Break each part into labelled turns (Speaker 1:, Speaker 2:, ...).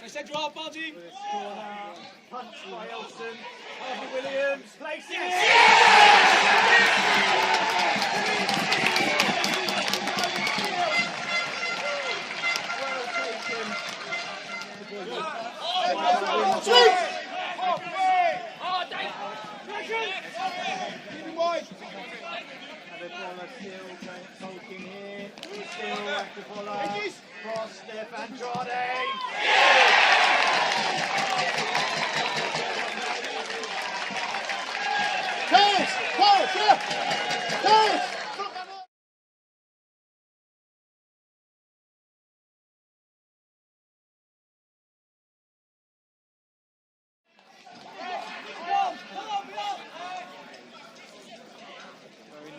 Speaker 1: Central half, Bargy.
Speaker 2: Punch by Elson. Harvey Williams. Places. Well taken. Talking here. Still Akavola. Cross Steph Andrade.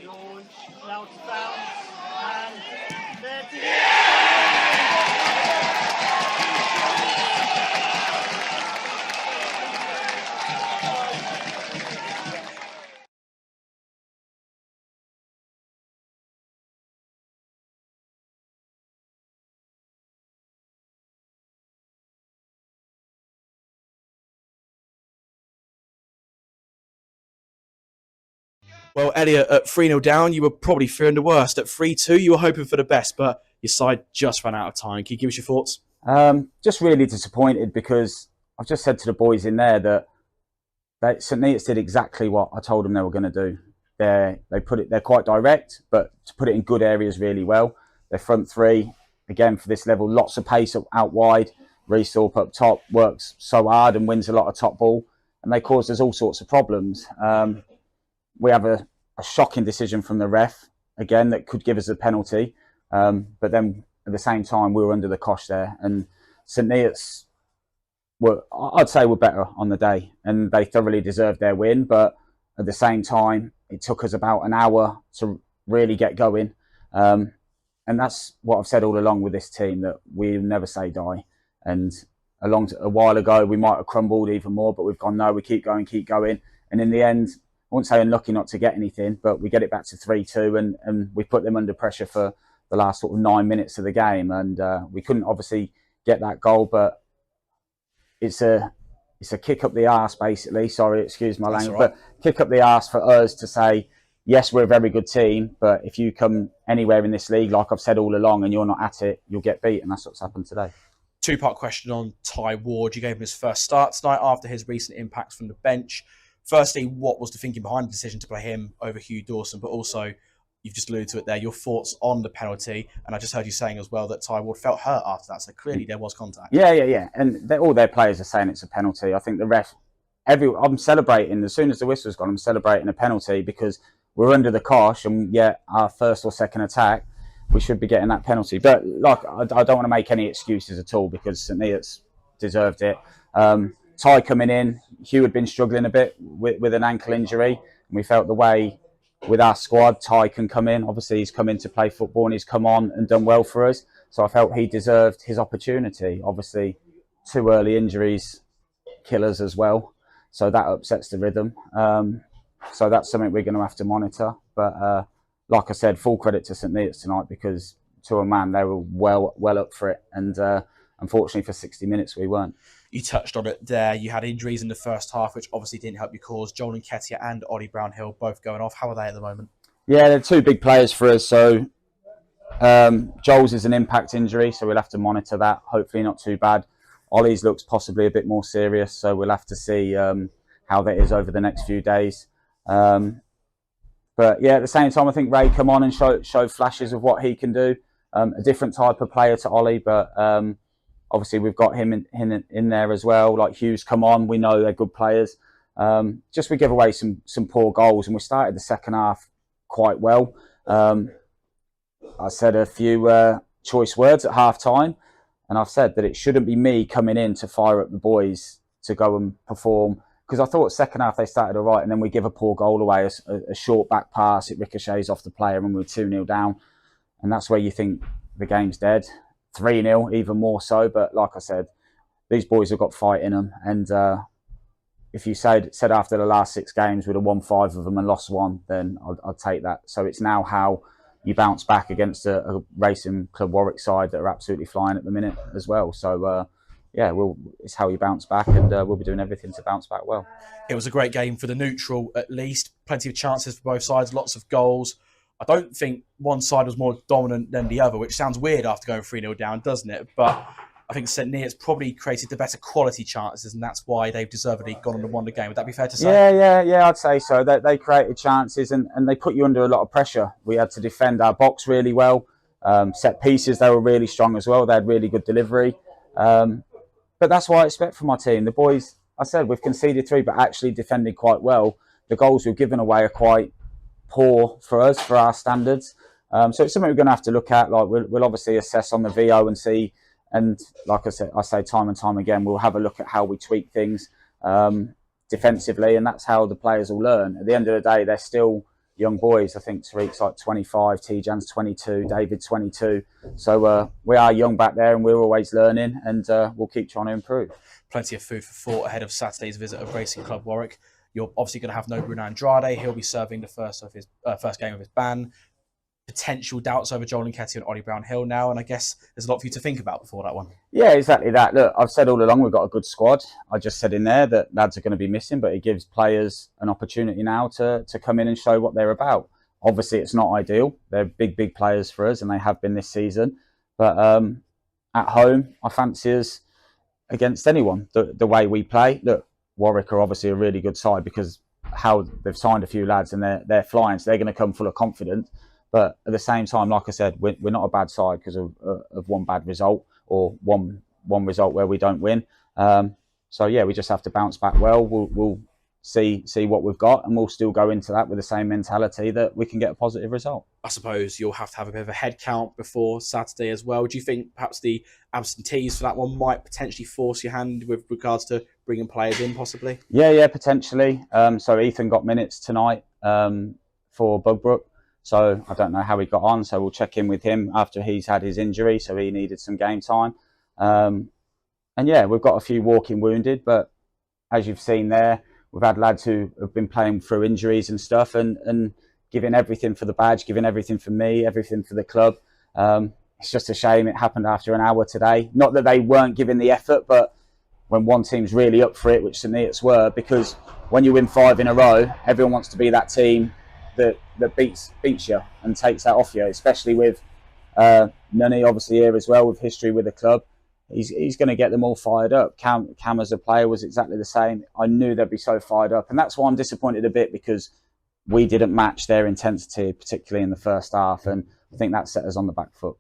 Speaker 2: Launch, allowed to bounce, and there to
Speaker 3: Well, Elliot, at 3-0 down, you were probably fearing the worst. At 3-2, you were hoping for the best, but your side just ran out of time. Can you give us your thoughts?
Speaker 4: Just really disappointed because I've just said to the boys in there that St Neots did exactly what I told them they were going to do. They're quite direct, but to put it in good areas really well. Their front three, again, for this level, lots of pace out wide. Reesthorpe up top works so hard and wins a lot of top ball, and they caused us all sorts of problems. We have a shocking decision from the ref, again, that could give us a penalty. But then at the same time, we were under the cosh there. And St Neots I'd say were better on the day. And they thoroughly deserved their win. But at the same time, it took us about an hour to really get going. And that's what I've said all along with this team, that we never say die. And a while ago, we might have crumbled even more, but we've gone, no, we keep going. And in the end, I wouldn't say unlucky not to get anything, but we get it back to 3-2 and we put them under pressure for the last sort of 9 minutes of the game. And we couldn't obviously get that goal, but it's a kick up the arse, basically. Sorry, excuse my language, right. But kick up the arse for us to say, yes, we're a very good team, but if you come anywhere in this league, like I've said all along, and you're not at it, you'll get beat. And that's what's happened today.
Speaker 3: Two-part question on Ty Ward. You gave him his first start tonight after his recent impact from the bench. Firstly, what was the thinking behind the decision to play him over Hugh Dawson? But also, you've just alluded to it there, your thoughts on the penalty. And I just heard you saying as well that Ty Ward felt hurt after that. So clearly there was contact. Yeah.
Speaker 4: And all their players are saying it's a penalty. I think the ref, I'm celebrating. As soon as the whistle's gone, I'm celebrating a penalty because we're under the cosh. And yet our first or second attack, we should be getting that penalty. But like, I don't want to make any excuses at all because St Neots deserved it. Ty coming in, Hugh had been struggling a bit with an ankle injury, and we felt the way with our squad, Ty can come in. Obviously, he's come in to play football and he's come on and done well for us. So I felt he deserved his opportunity. Obviously, 2 early injuries kill us as well, so that upsets the rhythm. So that's something we're going to have to monitor. But like I said, full credit to St Neots tonight because to a man, they were well up for it. And unfortunately, for 60 minutes, we weren't.
Speaker 3: You touched on it there. You had injuries in the first half, which obviously didn't help your cause. Joel Nketiah and Ollie Brownhill both going off. How are they at the moment?
Speaker 4: Yeah, they're 2 big players for us. So Joel's is an impact injury, so we'll have to monitor that. Hopefully not too bad. Ollie's looks possibly a bit more serious, so we'll have to see how that is over the next few days. But yeah, at the same time, I think Ray come on and show flashes of what he can do. A different type of player to Ollie, but obviously we've got him in there as well. Like Hugh's come on, we know they're good players. Just we give away some poor goals, and we started the second half quite well. I said a few choice words at half time, and I've said that it shouldn't be me coming in to fire up the boys to go and perform, because I thought second half they started all right, and then we give a poor goal away, a short back pass, it ricochets off the player, and we're 2-0 down. And that's where you think the game's dead. 3-0, even more so. But like I said, these boys have got fight in them. And if you said after the last 6 games we'd have won 5 of them and lost 1, then I'd take that. So it's now how you bounce back against a Racing Club Warwick side that are absolutely flying at the minute as well. So yeah, it's how you bounce back, and we'll be doing everything to bounce back well.
Speaker 3: It was a great game for the neutral, at least. Plenty of chances for both sides, lots of goals. I don't think one side was more dominant than the other, which sounds weird after going 3-0 down, doesn't it? But I think St Neots probably created the better quality chances, and that's why they've deservedly gone on and won the game. Would that be fair to say?
Speaker 4: Yeah, I'd say so. They created chances, and they put you under a lot of pressure. We had to defend our box really well. Set pieces, they were really strong as well. They had really good delivery. But that's what I expect from my team. The boys, I said, we've conceded 3, but actually defended quite well. The goals we've given away are quite poor for us, for our standards. So it's something we're going to have to look at. Like we'll obviously assess on the VO and see. And like I say time and time again, we'll have a look at how we tweak things defensively, and that's how the players will learn. At the end of the day, they're still young boys. I think Tariq's like 25, Tijan's 22, David 22. So we are young back there, and we're always learning, and we'll keep trying to improve.
Speaker 3: Plenty of food for thought ahead of Saturday's visit of Racing Club Warwick. You're obviously going to have no Bruno Andrade. He'll be serving the first game of his ban. Potential doubts over Joel Nketiah and Ollie Brown-Hill now, and I guess there's a lot for you to think about before that one.
Speaker 4: Yeah, exactly that. Look, I've said all along we've got a good squad. I just said in there that lads are going to be missing, but it gives players an opportunity now to come in and show what they're about. Obviously, it's not ideal. They're big players for us, and they have been this season. But at home, I fancy us against anyone. The way we play, look, Warwick are obviously a really good side because how they've signed a few lads and they're flying, so they're going to come full of confidence. But at the same time, like I said, we're not a bad side because of one bad result or one result where we don't win. So yeah, we just have to bounce back well. We'll see what we've got, and we'll still go into that with the same mentality that we can get a positive result.
Speaker 3: I suppose you'll have to have a bit of a head count before Saturday as well. Do you think perhaps the absentees for that one might potentially force your hand with regards to bringing players in, possibly? Yeah, potentially. So Ethan got minutes tonight for Bugbrook. So I don't know how he got on. So we'll check in with him after he's had his injury. So he needed some game time. And yeah, we've got a few walking wounded, but as you've seen there, we've had lads who have been playing through injuries and stuff and giving everything for the badge, giving everything for me, everything for the club. It's just a shame it happened after an hour today. Not that they weren't giving the effort, but when one team's really up for it, which St Neots were, because when you win 5 in a row, everyone wants to be that team that beats you and takes that off you, especially with Nunny obviously here as well with history with the club. He's going to get them all fired up. Cam as a player was exactly the same. I knew they'd be so fired up, and that's why I'm disappointed a bit, because we didn't match their intensity, particularly in the first half, and I think that set us on the back foot.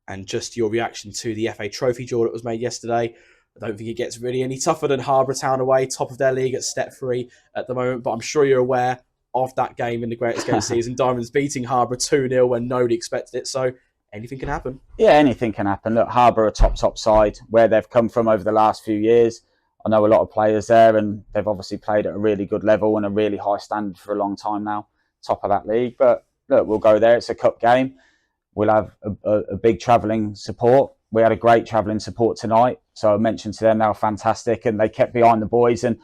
Speaker 3: And just your reaction to the FA Trophy draw that was made yesterday. I don't think it gets really any tougher than Harbour Town away, top of their league at step 3 at the moment, but I'm sure you're aware of that game in the greatest game of the season. Diamonds beating Harbour 2-0 when nobody expected it, so anything can happen. Yeah, anything can happen. Look, Harbour are a top side, where they've come from over the last few years. I know a lot of players there, and they've obviously played at a really good level and a really high standard for a long time now, top of that league. But look, we'll go there. It's a cup game. We'll have a big travelling support. We had a great travelling support tonight. So I mentioned to them, they were fantastic, and they kept behind the boys, and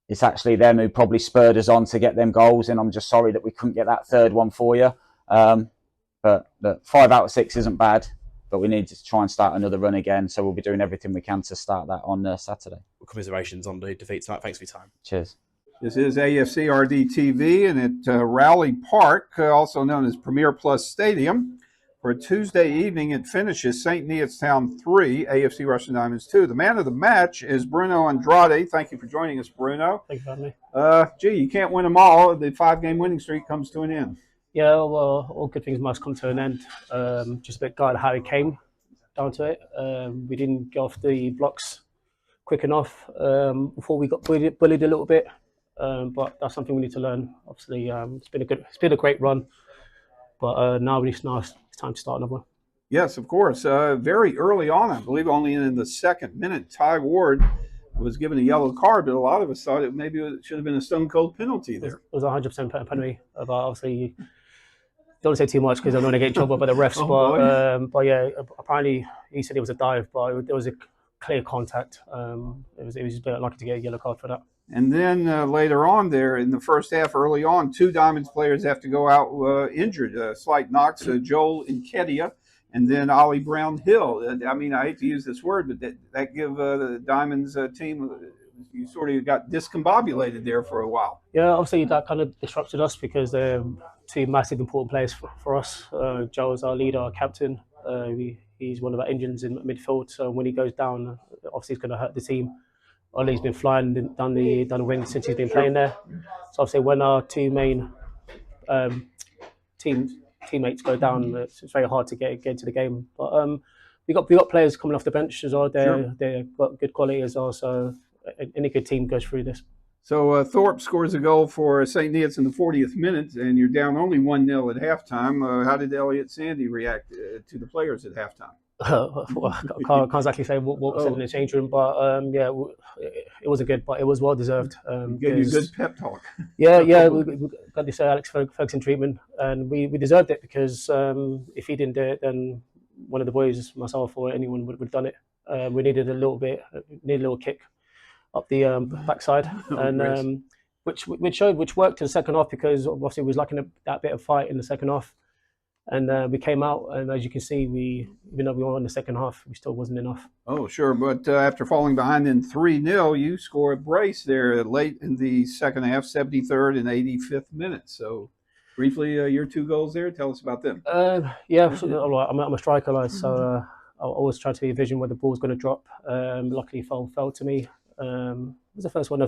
Speaker 3: it's actually them who probably spurred us on to get them goals, and I'm just sorry that we couldn't get that third one for you. But look, 5 out of 6 isn't bad, but we need to try and start another run again, so we'll be doing everything we can to start that on Saturday. Well, commiserations on the defeat tonight. Thanks for your time. Cheers.
Speaker 5: This is AFCRDTV, and at Rowley Park, also known as Premier Plus Stadium. For a Tuesday evening, it finishes St. Neots Town 3, AFC Russian Diamonds 2. The man of the match is Bruno Andrade. Thank you for joining us, Bruno.
Speaker 6: Thank you for having me.
Speaker 5: Gee, you can't win them all. The 5-game winning streak comes to an end.
Speaker 6: Yeah, well, all good things must come to an end. Just a bit gutted how it came down to it. We didn't get off the blocks quick enough before we got bullied a little bit. But that's something we need to learn. Obviously, it's been a great run. But now it's time to start another one.
Speaker 5: Yes, of course. Very early on, I believe only in the 2nd minute, Ty Ward was given a yellow card, but a lot of us thought it should have been a stone-cold penalty there.
Speaker 6: It was 100% penalty. But obviously, don't say too much because I don't want to get in trouble by the refs. But yeah, apparently he said it was a dive, but there was a clear contact. It was just a bit unlucky to get a yellow card for that.
Speaker 5: And then later on there in the first half, early on, 2 Diamonds players have to go out injured. Slight knocks, Joel Nketiah and then Ollie Brown-Hill. I mean, I hate to use this word, but that give the Diamonds team, you sort of got discombobulated there for a while.
Speaker 6: Yeah, obviously that kind of disrupted us because they're 2 massive important players for us. Joel's our leader, our captain. He's one of our engines in midfield, so when he goes down, obviously it's going to hurt the team. Ollie's been flying down the wing since he's been playing there. So obviously when our 2 main teammates go down, it's very hard to get into the game. But we got players coming off the bench as well. They've got good quality as well. So any good team goes through this.
Speaker 5: So Thorpe scores a goal for St. Neots in the 40th minute, and you're down only 1-0 at halftime. How did Elliot Sandy react to the players at halftime?
Speaker 6: I can't exactly say what was said in the change room, but yeah, it wasn't good, but it was well deserved.
Speaker 5: Gave you a good pep talk.
Speaker 6: Yeah, we got this Alex Ferguson treatment, and we deserved it because if he didn't do it, then one of the boys, myself or anyone, would have done it. We needed a little kick up the backside, and which worked in the second half because obviously we was lacking that bit of fight in the second half. And we came out, and as you can see, even though we were in the second half, we still wasn't enough.
Speaker 5: Oh, sure. But after falling behind in 3-0, you score a brace there late in the second half, 73rd and 85th minutes. So briefly, your 2 goals there, tell us about them.
Speaker 6: Yeah, I'm a striker, so I always try to envision where the ball's going to drop. Luckily, fell to me. What was the first one? The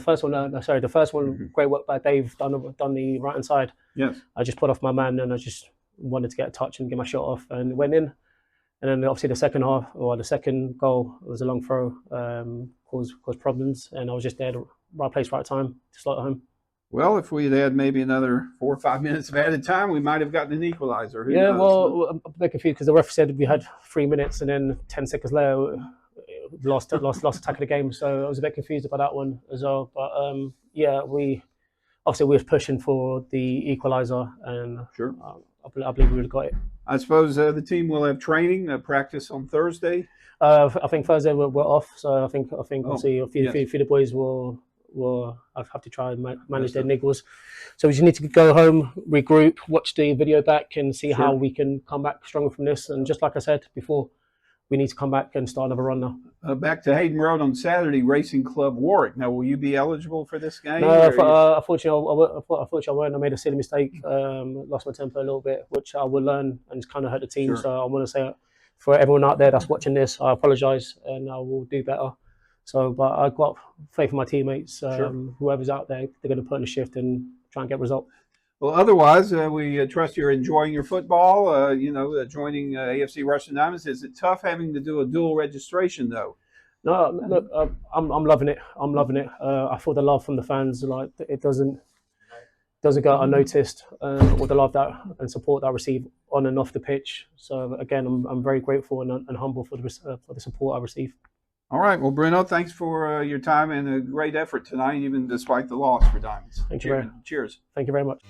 Speaker 6: first one, great work by Dave, done the right-hand side.
Speaker 5: Yes.
Speaker 6: I just put off my man, and I just wanted to get a touch and get my shot off, and it went in. And then obviously the second goal was a long throw, caused problems, and I was just there, right place, right time to slot it home.
Speaker 5: Well, if we'd had maybe another 4 or 5 minutes of added time, we might have gotten an equalizer. Who knows?
Speaker 6: Well, I'm a bit confused because the ref said we had 3 minutes, and then 10 seconds later, lost attack of the game. So I was a bit confused about that one as well. But yeah, we were pushing for the equalizer, and
Speaker 5: sure.
Speaker 6: I believe we would have got it.
Speaker 5: I suppose the team will have training, practice on Thursday.
Speaker 6: I think Thursday we're off, so I think obviously a few of the boys will have to try and manage their niggles. So we just need to go home, regroup, watch the video back, and see how we can come back stronger from this. And just like I said before, we need to come back and start another run now.
Speaker 5: Back to Hayden Road on Saturday, Racing Club Warwick. Now, will you be eligible for this game?
Speaker 6: No, unfortunately, I won't. I made a silly mistake, lost my temper a little bit, which I will learn, and it's kind of hurt the team. Sure. So I want to say, for everyone out there that's watching this, I apologise, and I will do better. So, but I've got faith in my teammates. Whoever's out there, they're going to put in a shift and try and get a result.
Speaker 5: Well, otherwise, we trust you're enjoying your football, joining AFC Russian Diamonds. Is it tough having to do a dual registration, though?
Speaker 6: No, look, I'm loving it. I'm loving it. I feel the love from the fans. Like, it doesn't go unnoticed, or the love and support that I receive on and off the pitch. So, again, I'm very grateful and humble for the support I receive.
Speaker 5: All right. Well, Bruno, thanks for your time and a great effort tonight, even despite the loss for Diamonds.
Speaker 6: Thank you very much.
Speaker 5: Cheers.
Speaker 6: Thank you very much.